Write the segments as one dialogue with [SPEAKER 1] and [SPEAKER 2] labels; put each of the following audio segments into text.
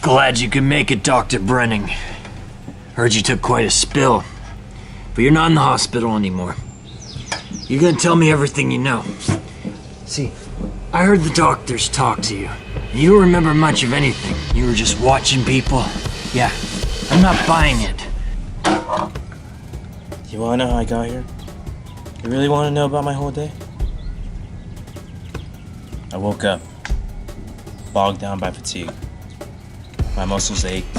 [SPEAKER 1] Glad you could make it, Dr. Brenning. Heard you took quite a spill. But you're not in the hospital anymore. You're gonna tell me everything you know. See, I heard the doctors talk to you. You don't remember much of anything. You were just watching people. Yeah, I'm not buying it.
[SPEAKER 2] You wanna know how I got here? You really wanna know about my whole day? I woke up, bogged down by fatigue. My muscles ached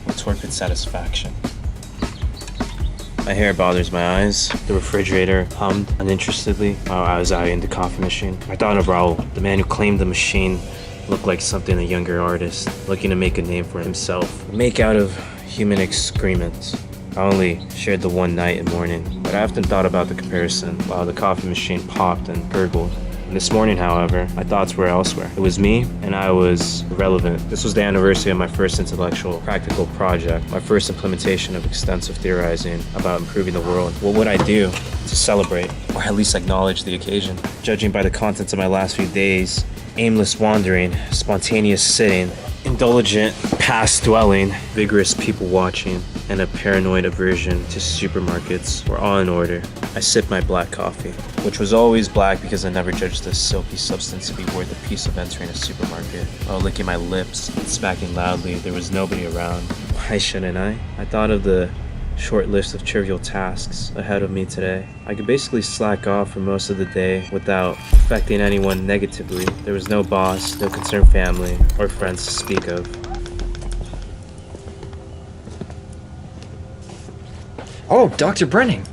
[SPEAKER 2] with torpid satisfaction. My hair bothers my eyes. The refrigerator hummed uninterestedly while I was out in the coffee machine. I thought of Raul, the man who claimed the machine looked like something a younger artist looking to make a name for himself. Make out of human excrement. I only shared the one night and morning, but I often thought about the comparison while the coffee machine popped and gurgled. And this morning, however, my thoughts were elsewhere. It was me, and I was irrelevant. This was the anniversary of my first intellectual, practical project, my first implementation of extensive theorizing about improving the world. What would I do to celebrate, or at least acknowledge the occasion? Judging by the contents of my last few days, aimless wandering, spontaneous sitting, indulgent past dwelling, vigorous people watching, and a paranoid aversion to supermarkets were all in order. I sipped my black coffee, which was always black because I never judged this silky substance to be worth a piece of entering a supermarket. While licking my lips and smacking loudly, there was nobody around. Why shouldn't I? I thought of the short list of trivial tasks ahead of me today. I could basically slack off for most of the day without affecting anyone negatively. There was no boss, no concerned family, or friends to speak of.
[SPEAKER 1] Oh, Dr. Brenning.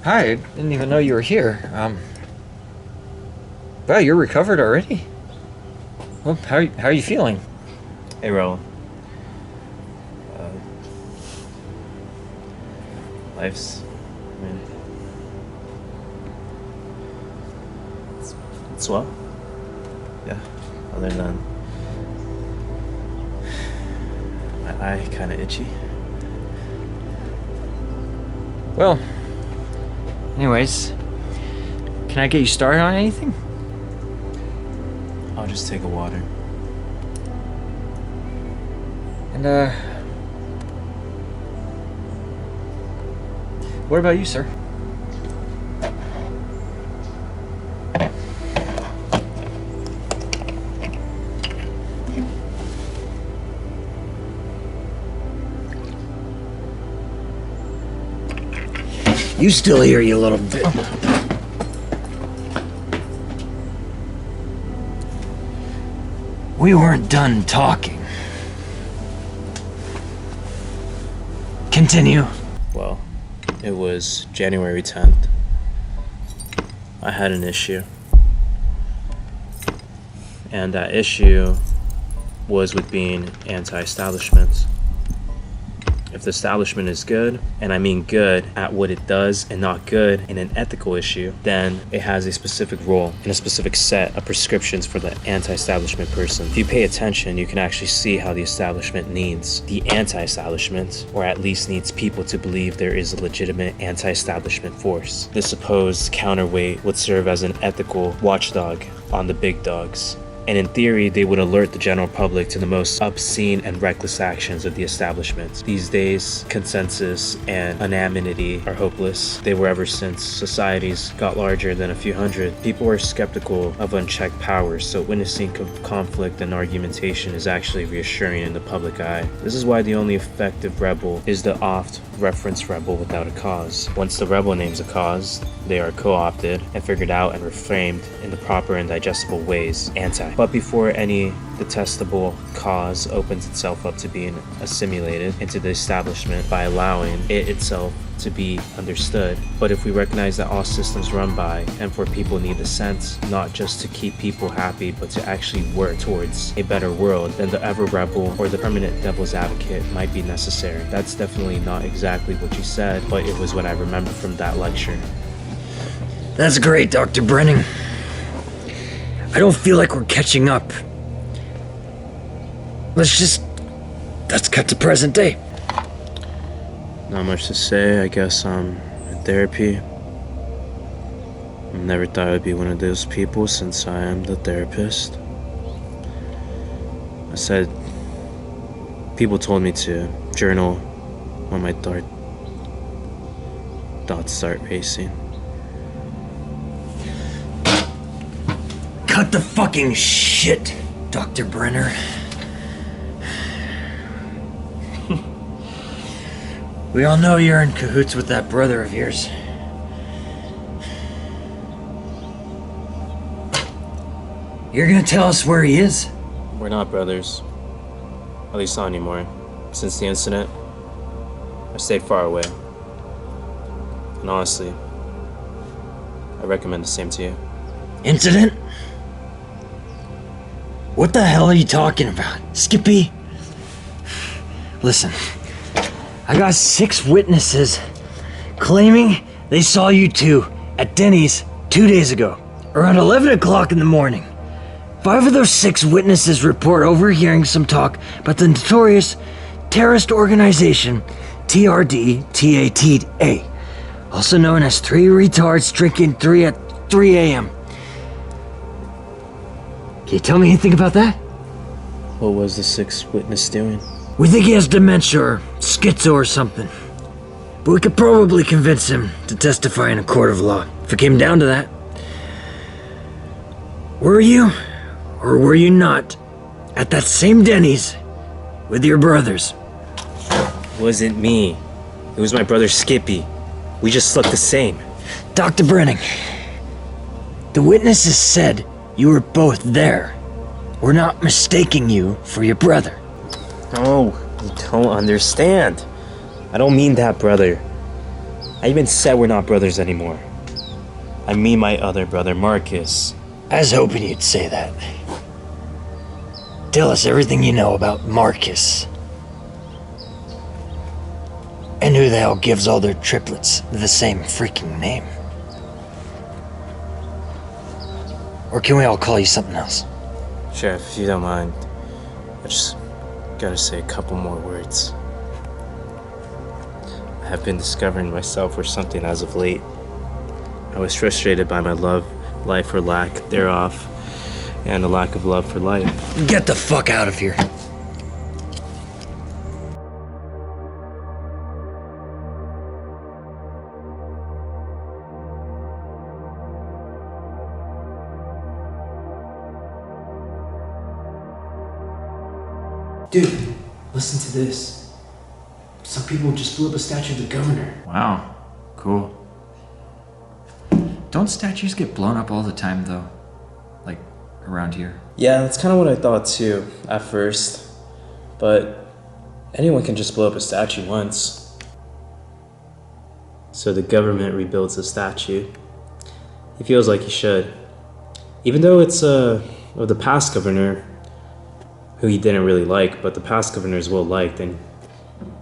[SPEAKER 1] Hi, I didn't even know you were here. Wow, you're recovered already? Well, how are you feeling?
[SPEAKER 2] Hey, Raul. Life's, it's well. Yeah, other than my eye kind of itchy.
[SPEAKER 1] Well, anyways, can I get you started on anything?
[SPEAKER 2] I'll just take a water.
[SPEAKER 1] And, what about you, sir? You still here, you little bit. We weren't done talking. Continue.
[SPEAKER 2] Well, it was January 10th. I had an issue. And that issue was with being anti-establishment. If the establishment is good, and I mean good at what it does and not good in an ethical issue, then it has a specific role and a specific set of prescriptions for the anti-establishment person. If you pay attention, you can actually see how the establishment needs the anti-establishment, or at least needs people to believe there is a legitimate anti-establishment force. This supposed counterweight would serve as an ethical watchdog on the big dogs. And in theory, they would alert the general public to the most obscene and reckless actions of the establishment. These days, consensus and anonymity are hopeless. They were ever since societies got larger than a few hundred. People are skeptical of unchecked powers, so witnessing conflict and argumentation is actually reassuring in the public eye. This is why the only effective rebel is the oft-referenced rebel without a cause. Once the rebel names a cause, they are co-opted and figured out and reframed in the proper and digestible ways, anti. But before any detestable cause opens itself up to being assimilated into the establishment by allowing it itself to be understood. But if we recognize that all systems run by and for people need the sense, not just to keep people happy, but to actually work towards a better world, then the ever rebel or the permanent devil's advocate might be necessary. That's definitely not exactly what you said, but it was what I remember from that lecture.
[SPEAKER 1] That's great, Dr. Brenning. I don't feel like we're catching up. Let's cut to present day.
[SPEAKER 2] Not much to say. I guess I'm in therapy. I never thought I'd be one of those people since I am the therapist. I said People told me to journal when my thoughts start racing.
[SPEAKER 1] Cut the fucking shit, Dr. Brenner. We all know you're in cahoots with that brother of yours. You're gonna tell us where he is?
[SPEAKER 2] We're not brothers. At least not anymore. Since the incident, I've stayed far away. And honestly, I recommend the same to you.
[SPEAKER 1] Incident? What the hell are you talking about, Skippy? Listen, I got 6 witnesses claiming they saw you two at Denny's 2 days ago, around 11 o'clock in the morning. 5 of those 6 witnesses report overhearing some talk about the notorious terrorist organization TRD-TATA, also known as 3 Retards drinking 3 at 3 a.m. Can you tell me anything about that?
[SPEAKER 2] What was the 6th witness doing?
[SPEAKER 1] We think he has dementia or schizo or something. But we could probably convince him to testify in a court of law, if it came down to that. Were you, or were you not, at that same Denny's with your brothers?
[SPEAKER 2] It wasn't me. It was my brother Skippy. We just looked the same.
[SPEAKER 1] Dr. Brenning, the witnesses said you were both there. We're not mistaking you for your brother.
[SPEAKER 2] No, you don't understand. I don't mean that, brother. I even said we're not brothers anymore. I mean my other brother, Marcus.
[SPEAKER 1] I was hoping you'd say that. Tell us everything you know about Marcus. And who the hell gives all their triplets the same freaking name? Or can we all call you something else?
[SPEAKER 2] Sheriff, if you don't mind, I just gotta say a couple more words. I have been discovering myself or something as of late. I was frustrated by my life or lack thereof, and a lack of love for life.
[SPEAKER 1] Get the fuck out of here.
[SPEAKER 3] Dude, listen to this. Some people just blew up a statue of the governor.
[SPEAKER 4] Wow, cool. Don't statues get blown up all the time though? Like, around here?
[SPEAKER 2] Yeah, that's kind of what I thought too, at first. But anyone can just blow up a statue once. So the government rebuilds the statue. He feels like he should. Even though it's of the past governor, who he didn't really like, but the past governor is well liked, and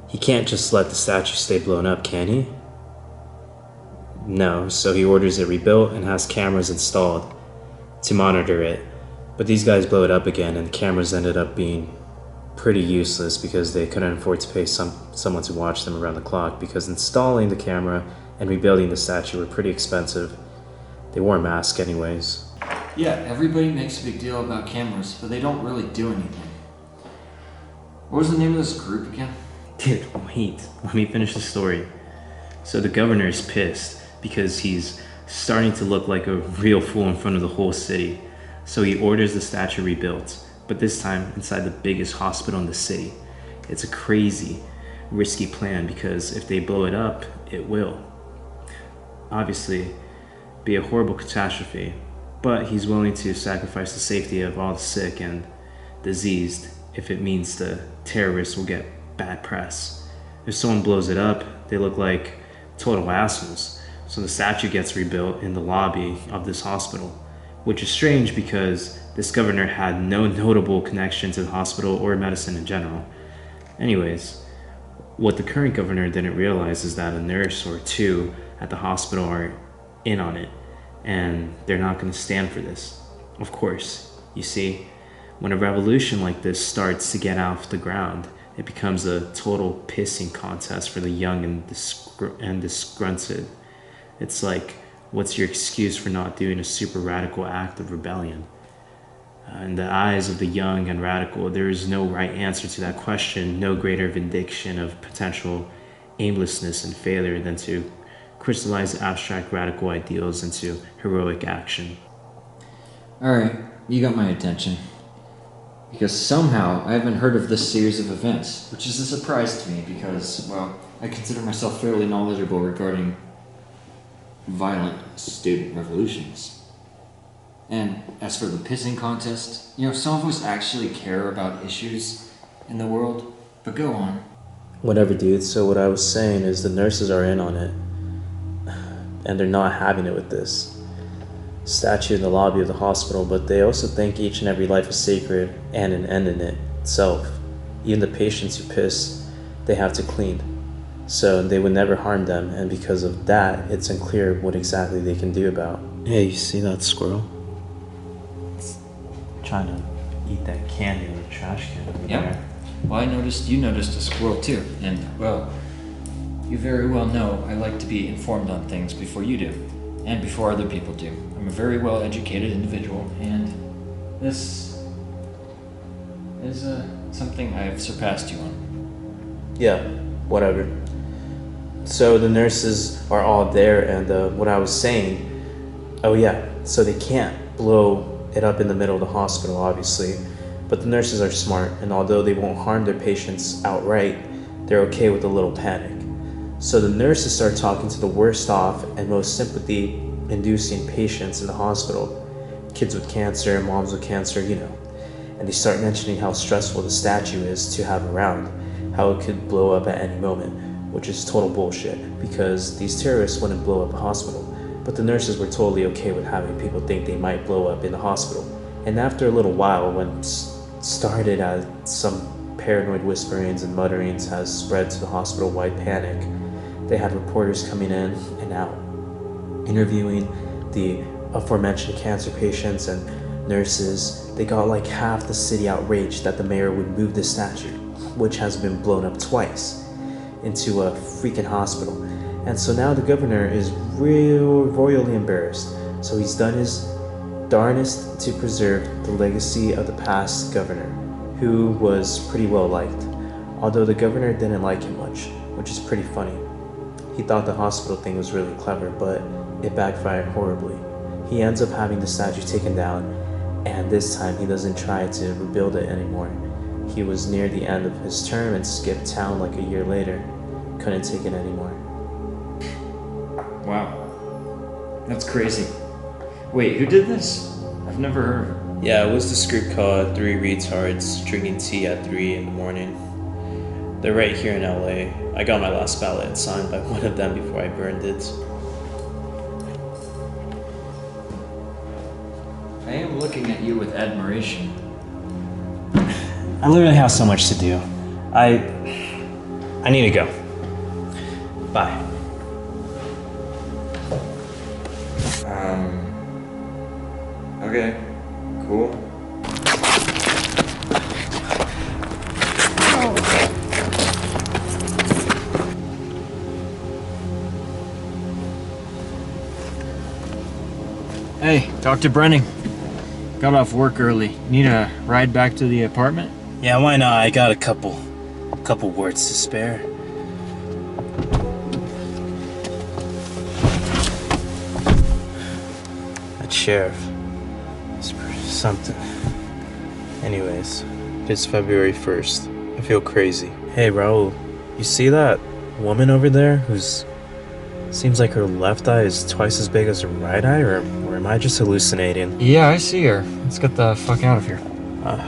[SPEAKER 2] he can't just let the statue stay blown up, can he? No, so he orders it rebuilt and has cameras installed to monitor it. But these guys blow it up again, and the cameras ended up being pretty useless because they couldn't afford to pay someone to watch them around the clock, because installing the camera and rebuilding the statue were pretty expensive. They wore a mask anyways.
[SPEAKER 4] Yeah, everybody makes a big deal about cameras, but they don't really do anything. What was the name of this group again?
[SPEAKER 2] Dude, wait, let me finish the story. So the governor is pissed because he's starting to look like a real fool in front of the whole city. So he orders the statue rebuilt, but this time inside the biggest hospital in the city. It's a crazy, risky plan because if they blow it up, it will obviously be a horrible catastrophe, but he's willing to sacrifice the safety of all the sick and diseased if it means the terrorists will get bad press. If someone blows it up, they look like total assholes. So the statue gets rebuilt in the lobby of this hospital, which is strange because this governor had no notable connection to the hospital or medicine in general. Anyways, what the current governor didn't realize is that a nurse or two at the hospital are in on it, and they're not going to stand for this. Of course, you see, when a revolution like this starts to get off the ground, it becomes a total pissing contest for the young and disgruntled. It's like, what's your excuse for not doing a super radical act of rebellion? In the eyes of the young and radical, there is no right answer to that question, no greater vindication of potential aimlessness and failure than to crystallize abstract radical ideals into heroic action.
[SPEAKER 4] Alright, you got my attention. Because somehow I haven't heard of this series of events, which is a surprise to me because, well, I consider myself fairly knowledgeable regarding violent student revolutions. And as for the pissing contest, some of us actually care about issues in the world, but go on.
[SPEAKER 2] Whatever, dude. So what I was saying is the nurses are in on it, and they're not having it with this statue in the lobby of the hospital, but they also think each and every life is sacred and an end in it itself. Even the patients who piss, they have to clean. So they would never harm them, and because of that, it's unclear what exactly they can do about. Hey, you see that squirrel? It's trying to eat that candy in the trash can over there.
[SPEAKER 4] Well, I noticed you noticed a squirrel too, and, well, you very well know I like to be informed on things before you do, and before other people do. I'm a very well-educated individual, and this is something I've surpassed you on.
[SPEAKER 2] Yeah, whatever. So the nurses are all there, and what I was saying, oh yeah, so they can't blow it up in the middle of the hospital, obviously, but the nurses are smart, and although they won't harm their patients outright, they're okay with a little panic. So the nurses start talking to the worst off and most sympathy-inducing patients in the hospital, kids with cancer, moms with cancer, and they start mentioning how stressful the statue is to have around, how it could blow up at any moment, which is total bullshit, because these terrorists wouldn't blow up a hospital, but the nurses were totally okay with having people think they might blow up in the hospital. And after a little while, when started as some paranoid whisperings and mutterings has spread to the hospital-wide panic, they had reporters coming in and out, interviewing the aforementioned cancer patients and nurses. They got like half the city outraged that the mayor would move the statue, which has been blown up twice, into a freaking hospital. And so now the governor is royally embarrassed. So he's done his darnest to preserve the legacy of the past governor, who was pretty well liked, although the governor didn't like him much, which is pretty funny. He thought the hospital thing was really clever, but it backfired horribly. He ends up having the statue taken down, and this time he doesn't try to rebuild it anymore. He was near the end of his term and skipped town like a year later. Couldn't take it anymore.
[SPEAKER 4] Wow. That's crazy. Wait, who did this? I've never heard of it.
[SPEAKER 2] Yeah, it was this group called 3 Retards drinking tea at 3 in the morning. They're right here in LA. I got my last ballot signed by one of them before I burned it.
[SPEAKER 4] I am looking at you with admiration.
[SPEAKER 1] I literally have so much to do. I need to go. Bye.
[SPEAKER 4] Okay, cool.
[SPEAKER 1] Hey, Dr. Brenning. Got off work early. Need a ride back to the apartment?
[SPEAKER 2] Yeah, why not? I got a couple words to spare. That sheriff is something. Anyways, it's February 1st. I feel crazy. Hey, Raul, you see that woman over there who's... seems like her left eye is twice as big as her right eye, or am I just hallucinating?
[SPEAKER 1] Yeah, I see her. Let's get the fuck out of here.
[SPEAKER 2] I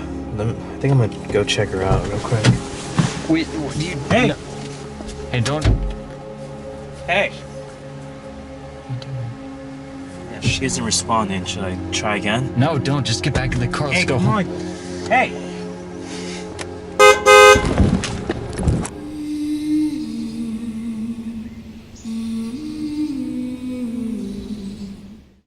[SPEAKER 2] think I'm gonna go check her out real quick.
[SPEAKER 1] Wait, you... Hey! No. Hey, don't... Hey!
[SPEAKER 2] Yeah, she isn't responding. Should I try again?
[SPEAKER 1] No, don't. Just get back in the car. Let's go home.
[SPEAKER 2] Hey!